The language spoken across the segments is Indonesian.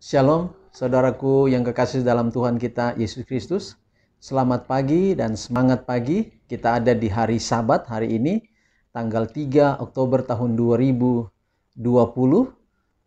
Shalom, saudaraku yang kekasih dalam Tuhan kita Yesus Kristus. Selamat pagi dan semangat pagi. Kita ada di hari Sabat hari ini, tanggal 3 Oktober tahun 2020.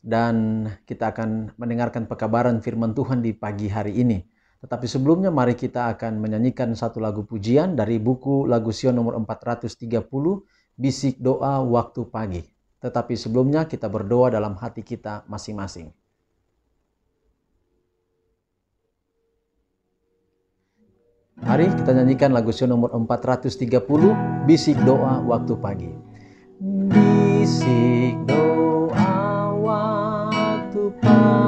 Dan kita akan mendengarkan pekabaran firman Tuhan di pagi hari ini. Tetapi sebelumnya mari kita akan menyanyikan satu lagu pujian dari buku Lagu Sion nomor 430, Bisik Doa Waktu Pagi. Tetapi sebelumnya kita berdoa dalam hati kita masing-masing. Mari kita nyanyikan lagu Sion nomor 430, Bisik Doa Waktu Pagi. Bisik doa waktu pagi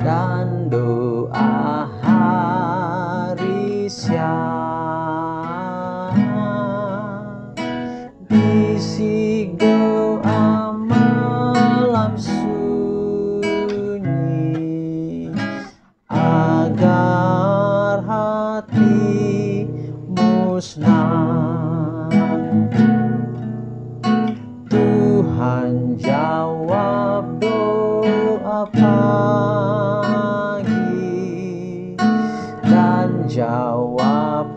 dan doa hari siang. Bisik doa malam sunyi agar hatimu senang. Tuhan jawab doa pagi dan jawab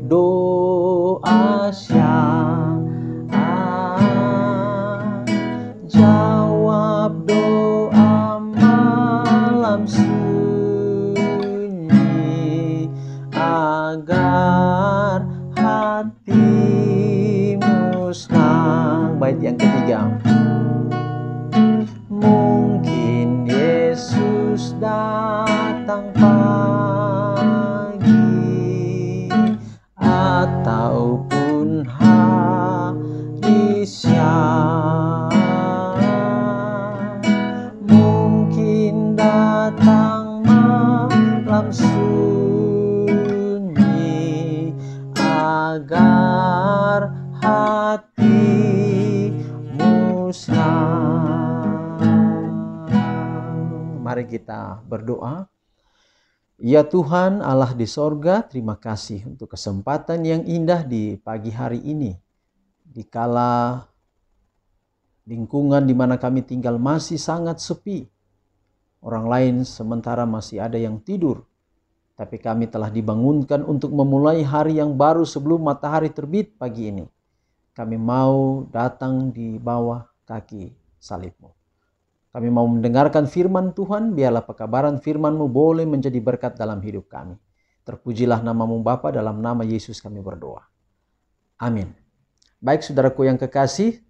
doa siang. Jawab doa malam sunyi agar hatimu senang. Bait yang ketiga. Mungkin Yesus datang pagi ataupun hari siang. Mungkin datang malam sunyi agar hatimu senang. Mari kita berdoa. Ya Tuhan Allah di sorga, terima kasih untuk kesempatan yang indah di pagi hari ini. Dikala lingkungan di mana kami tinggal masih sangat sepi. Orang lain sementara masih ada yang tidur. Tapi kami telah dibangunkan untuk memulai hari yang baru sebelum matahari terbit pagi ini. Kami mau datang di bawah kaki salib-Mu. Kami mau mendengarkan firman Tuhan, biarlah pekabaran firman-Mu boleh menjadi berkat dalam hidup kami. Terpujilah nama-Mu Bapa, dalam nama Yesus kami berdoa. Amin. Baik saudaraku yang kekasih,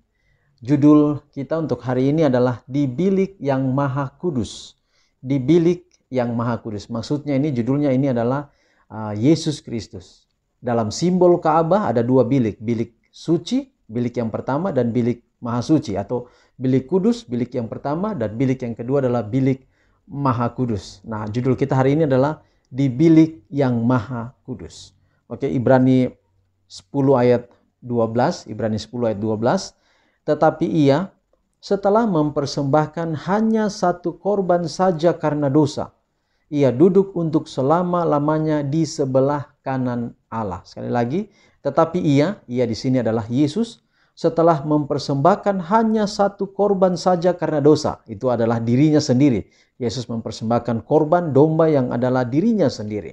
judul kita untuk hari ini adalah Di Bilik yang Maha Kudus. Di Bilik yang Maha Kudus. Maksudnya ini judulnya ini adalah Yesus Kristus. Dalam simbol Ka'bah ada dua bilik. Bilik suci, bilik yang pertama, dan bilik Maha Suci, atau bilik kudus, bilik yang pertama, dan bilik yang kedua adalah bilik Maha Kudus. Nah, judul kita hari ini adalah Di Bilik yang Maha Kudus. Oke, Ibrani 10 ayat 12, Ibrani 10 ayat 12. Tetapi ia setelah mempersembahkan hanya satu korban saja karena dosa, ia duduk untuk selama-lamanya di sebelah kanan Allah. Sekali lagi, tetapi ia di sini adalah Yesus, setelah mempersembahkan hanya satu korban saja karena dosa. Itu adalah dirinya sendiri. Yesus mempersembahkan korban domba yang adalah dirinya sendiri.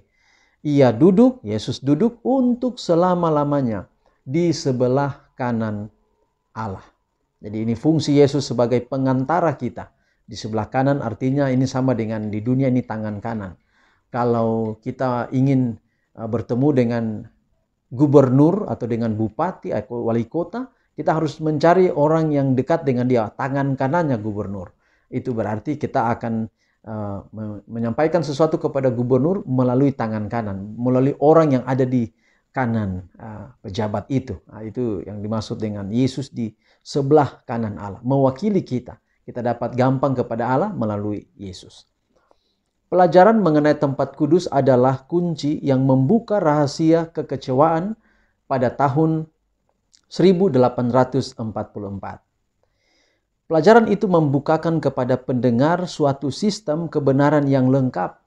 Ia duduk, Yesus duduk untuk selama-lamanya di sebelah kanan Allah. Jadi ini fungsi Yesus sebagai pengantara kita. Di sebelah kanan artinya ini sama dengan di dunia ini tangan kanan. Kalau kita ingin bertemu dengan gubernur atau dengan bupati atau wali kota, kita harus mencari orang yang dekat dengan dia, tangan kanannya gubernur. Itu berarti kita akan menyampaikan sesuatu kepada gubernur melalui tangan kanan, melalui orang yang ada di kanan pejabat itu. Nah, itu yang dimaksud dengan Yesus di sebelah kanan Allah, mewakili kita. Kita dapat gampang kepada Allah melalui Yesus. Pelajaran mengenai tempat kudus adalah kunci yang membuka rahasia kekecewaan pada tahun 1844. Pelajaran itu membukakan kepada pendengar suatu sistem kebenaran yang lengkap,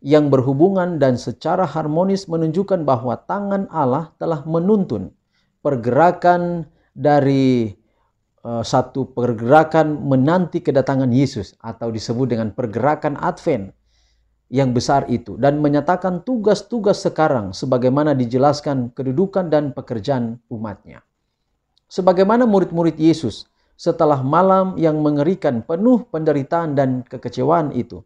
yang berhubungan dan secara harmonis menunjukkan bahwa tangan Allah telah menuntun pergerakan dari satu pergerakan menanti kedatangan Yesus atau disebut dengan pergerakan Advent yang besar itu, dan menyatakan tugas-tugas sekarang sebagaimana dijelaskan kedudukan dan pekerjaan umatnya. Sebagaimana murid-murid Yesus setelah malam yang mengerikan penuh penderitaan dan kekecewaan itu,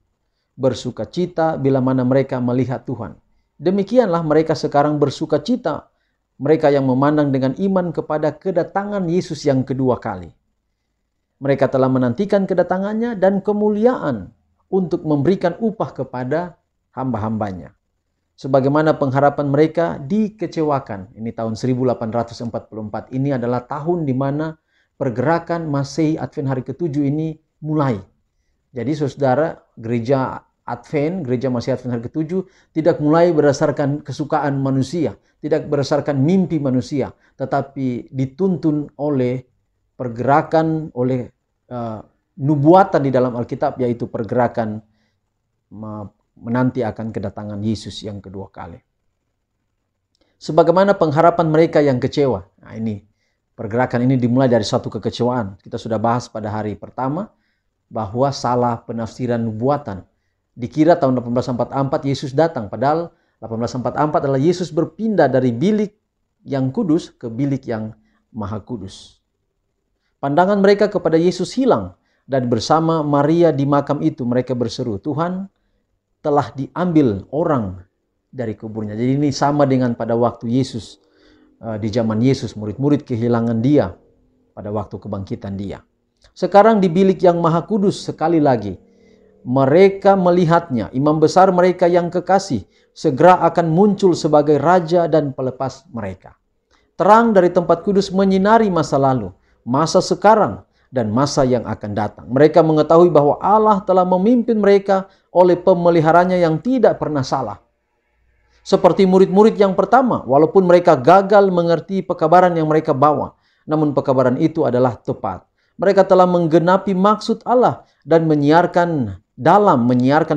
bersukacita bila mana mereka melihat Tuhan. Demikianlah mereka sekarang bersukacita, mereka yang memandang dengan iman kepada kedatangan Yesus yang kedua kali. Mereka telah menantikan kedatangannya dan kemuliaan untuk memberikan upah kepada hamba-hambanya. Sebagaimana pengharapan mereka dikecewakan. Ini tahun 1844. Ini adalah tahun di mana pergerakan Masehi Advent hari ke-7 ini mulai. Jadi saudara, gereja Advent, gereja Masehi Advent hari ke-7 tidak mulai berdasarkan kesukaan manusia, tidak berdasarkan mimpi manusia, tetapi dituntun oleh pergerakan, oleh nubuatan di dalam Alkitab, yaitu pergerakan menanti akan kedatangan Yesus yang kedua kali. Sebagaimana pengharapan mereka yang kecewa. Nah, ini pergerakan ini dimulai dari satu kekecewaan. Kita sudah bahas pada hari pertama bahwa salah penafsiran nubuatan. Dikira tahun 1844 Yesus datang, padahal 1844 adalah Yesus berpindah dari bilik yang kudus ke bilik yang maha kudus. Pandangan mereka kepada Yesus hilang, dan bersama Maria di makam itu mereka berseru, Tuhan telah diambil orang dari kuburnya. Jadi ini sama dengan pada waktu Yesus, di zaman Yesus, murid-murid kehilangan dia pada waktu kebangkitan dia. Sekarang di bilik yang maha kudus sekali lagi, mereka melihatnya, imam besar mereka yang kekasih, segera akan muncul sebagai raja dan pelepas mereka. Terang dari tempat kudus menyinari masa lalu, masa sekarang, dan masa yang akan datang. Mereka mengetahui bahwa Allah telah memimpin mereka oleh pemeliharanya yang tidak pernah salah. Seperti murid-murid yang pertama, walaupun mereka gagal mengerti pekabaran yang mereka bawa, namun pekabaran itu adalah tepat. Mereka telah menggenapi maksud Allah dan menyiarkan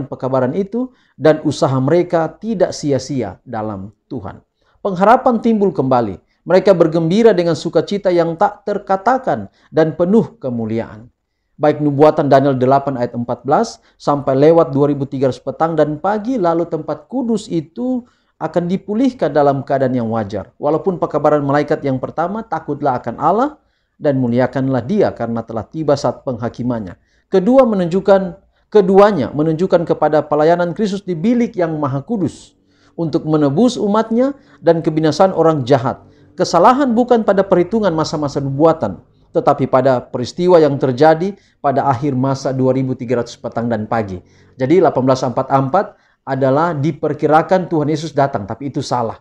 pekabaran itu, dan usaha mereka tidak sia-sia dalam Tuhan. Pengharapan timbul kembali. Mereka bergembira dengan sukacita yang tak terkatakan dan penuh kemuliaan. Baik nubuatan Daniel 8 ayat 14 sampai lewat 2300 petang dan pagi, lalu tempat kudus itu akan dipulihkan dalam keadaan yang wajar. Walaupun pekabaran malaikat yang pertama, takutlah akan Allah dan muliakanlah dia karena telah tiba saat penghakimannya. Keduanya menunjukkan kepada pelayanan Kristus di bilik yang maha kudus untuk menebus umatnya dan kebinasaan orang jahat. Kesalahan bukan pada perhitungan masa-masa nubuatan, tetapi pada peristiwa yang terjadi pada akhir masa 2300 petang dan pagi. Jadi 1844 adalah diperkirakan Tuhan Yesus datang, tapi itu salah.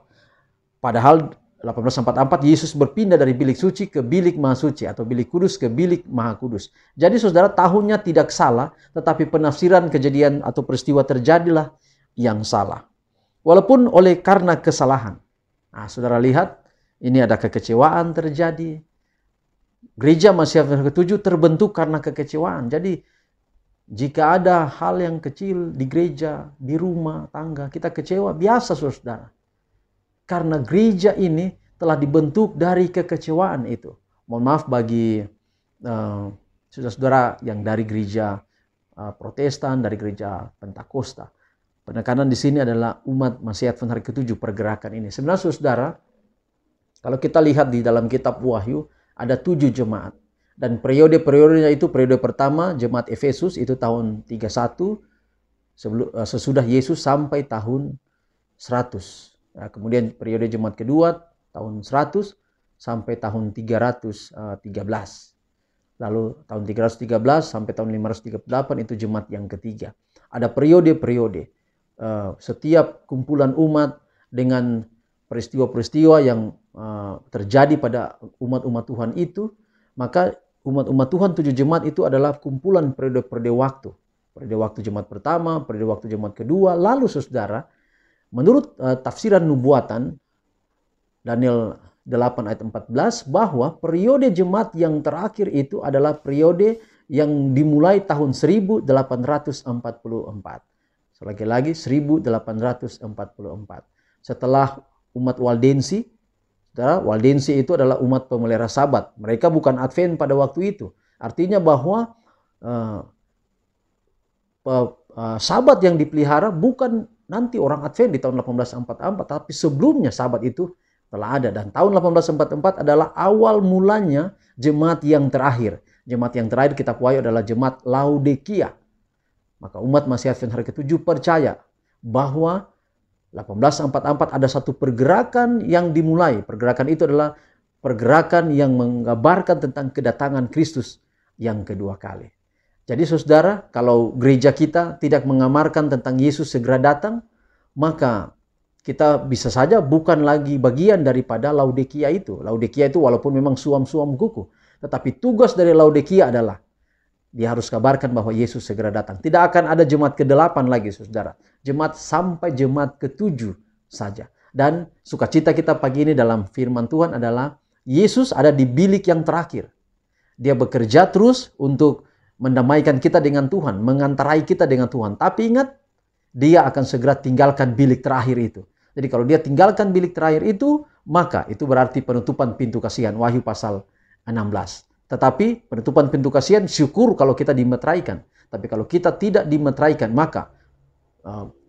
Padahal 1844 Yesus berpindah dari bilik suci ke bilik maha suci, atau bilik kudus ke bilik maha kudus. Jadi saudara, tahunnya tidak salah, tetapi penafsiran kejadian atau peristiwa terjadilah yang salah. Walaupun karena kesalahan. Nah, saudara lihat, ini ada kekecewaan terjadi. Gereja Masehi Advent ke-7 terbentuk karena kekecewaan. Jadi jika ada hal yang kecil di gereja, di rumah tangga, kita kecewa, biasa saudara. Karena gereja ini telah dibentuk dari kekecewaan itu. Mohon maaf bagi saudara-saudara yang dari gereja Protestan, dari gereja Pentakosta. Penekanan di sini adalah umat Masehi Advent hari ke-7 pergerakan ini. Sebenarnya saudara, kalau kita lihat di dalam kitab Wahyu, ada 7 jemaat. Dan periode-periodenya itu, periode pertama, jemaat Efesus itu tahun 31, sesudah Yesus sampai tahun 100. Nah, kemudian periode jemaat kedua, tahun 100 sampai tahun 313. Lalu tahun 313 sampai tahun 538 itu jemaat yang ketiga. Ada periode-periode. Setiap kumpulan umat dengan peristiwa-peristiwa yang terjadi pada umat-umat Tuhan itu, maka umat-umat Tuhan 7 jemaat itu adalah kumpulan periode-periode waktu. Periode waktu jemaat pertama, periode waktu jemaat kedua. Lalu saudara, menurut tafsiran nubuatan Daniel 8 ayat 14, bahwa periode jemaat yang terakhir itu adalah periode yang dimulai tahun 1844. Lagi-lagi 1844. Setelah umat Waldensi Saudara, Waldensi itu adalah umat pemelihara Sabat. Mereka bukan Advent pada waktu itu. Artinya bahwa Sabat yang dipelihara bukan nanti orang Advent di tahun 1844, tapi sebelumnya Sabat itu telah ada. Dan tahun 1844 adalah awal mulanya jemaat yang terakhir. Jemaat yang terakhir kita puai adalah jemaat Laodikia. Maka umat Masih Advent hari ke-7 percaya bahwa 1844 ada satu pergerakan yang dimulai. Pergerakan itu adalah pergerakan yang menggambarkan tentang kedatangan Kristus yang kedua kali. Jadi saudara, kalau gereja kita tidak mengamarkan tentang Yesus segera datang, maka kita bisa saja bukan lagi bagian daripada Laodikia itu. Laodikia itu walaupun memang suam-suam kuku, tetapi tugas dari Laodikia adalah dia harus kabarkan bahwa Yesus segera datang. Tidak akan ada jemaat ke-8 lagi, saudara. Jemaat sampai jemaat ke-7 saja. Dan sukacita kita pagi ini dalam firman Tuhan adalah Yesus ada di bilik yang terakhir. Dia bekerja terus untuk mendamaikan kita dengan Tuhan, mengantarai kita dengan Tuhan. Tapi ingat, dia akan segera tinggalkan bilik terakhir itu. Jadi kalau dia tinggalkan bilik terakhir itu, maka itu berarti penutupan pintu kasihan. Wahyu pasal 16. Tetapi penutupan pintu kasihan, syukur kalau kita dimeteraikan. Tapi kalau kita tidak dimeteraikan, maka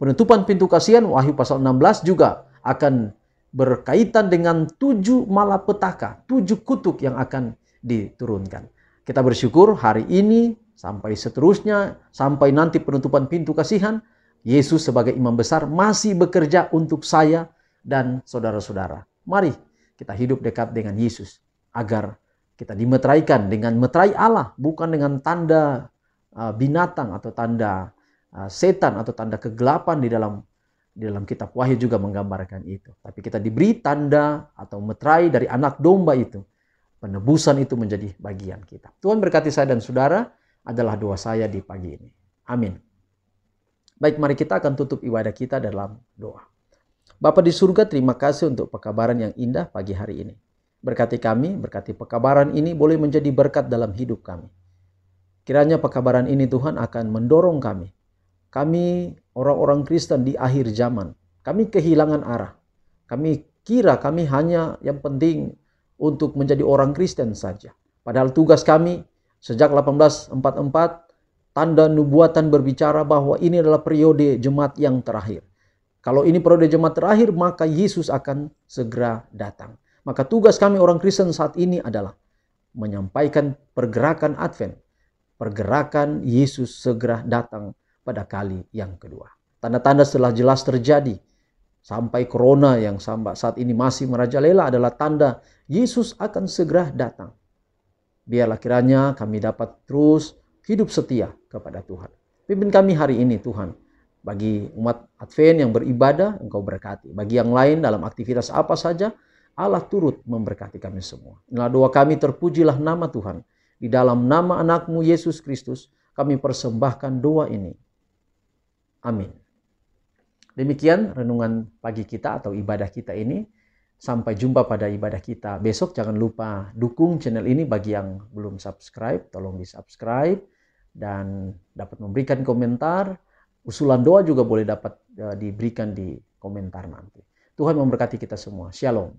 penutupan pintu kasihan, Wahyu pasal 16 juga akan berkaitan dengan 7 malapetaka, 7 kutuk yang akan diturunkan. Kita bersyukur hari ini, sampai seterusnya, sampai nanti penutupan pintu kasihan, Yesus sebagai imam besar masih bekerja untuk saya dan saudara-saudara. Mari kita hidup dekat dengan Yesus, agar kita dimeteraikan dengan meterai Allah, bukan dengan tanda binatang atau tanda setan atau tanda kegelapan di dalam kitab Wahyu juga menggambarkan itu. Tapi kita diberi tanda atau meterai dari anak domba itu. Penebusan itu menjadi bagian kita. Tuhan berkati saya dan saudara, adalah doa saya di pagi ini. Amin. Baik, mari kita akan tutup ibadah kita dalam doa. Bapa di surga, terima kasih untuk pekabaran yang indah pagi hari ini. Berkati kami, berkati pekabaran ini boleh menjadi berkat dalam hidup kami. Kiranya pekabaran ini Tuhan akan mendorong kami. Kami orang-orang Kristen di akhir zaman. Kami kehilangan arah. Kami kira kami hanya yang penting untuk menjadi orang Kristen saja. Padahal tugas kami sejak 1844, tanda nubuatan berbicara bahwa ini adalah periode jemaat yang terakhir. Kalau ini periode jemaat terakhir, maka Yesus akan segera datang. Maka tugas kami orang Kristen saat ini adalah menyampaikan pergerakan Advent. Pergerakan Yesus segera datang pada kali yang kedua. Tanda-tanda setelah jelas terjadi. Sampai corona yang saat ini masih merajalela adalah tanda Yesus akan segera datang. Biarlah kiranya kami dapat terus hidup setia kepada Tuhan. Pimpin kami hari ini Tuhan. Bagi umat Advent yang beribadah, Engkau berkati. Bagi yang lain dalam aktivitas apa saja, Allah turut memberkati kami semua. Inilah doa kami, terpujilah nama Tuhan. Di dalam nama anak-Mu Yesus Kristus, kami persembahkan doa ini. Amin. Demikian renungan pagi kita atau ibadah kita ini. Sampai jumpa pada ibadah kita besok. Jangan lupa dukung channel ini. Bagi yang belum subscribe, tolong di subscribe. Dan dapat memberikan komentar. Usulan doa juga boleh dapat diberikan di komentar nanti. Tuhan memberkati kita semua. Shalom.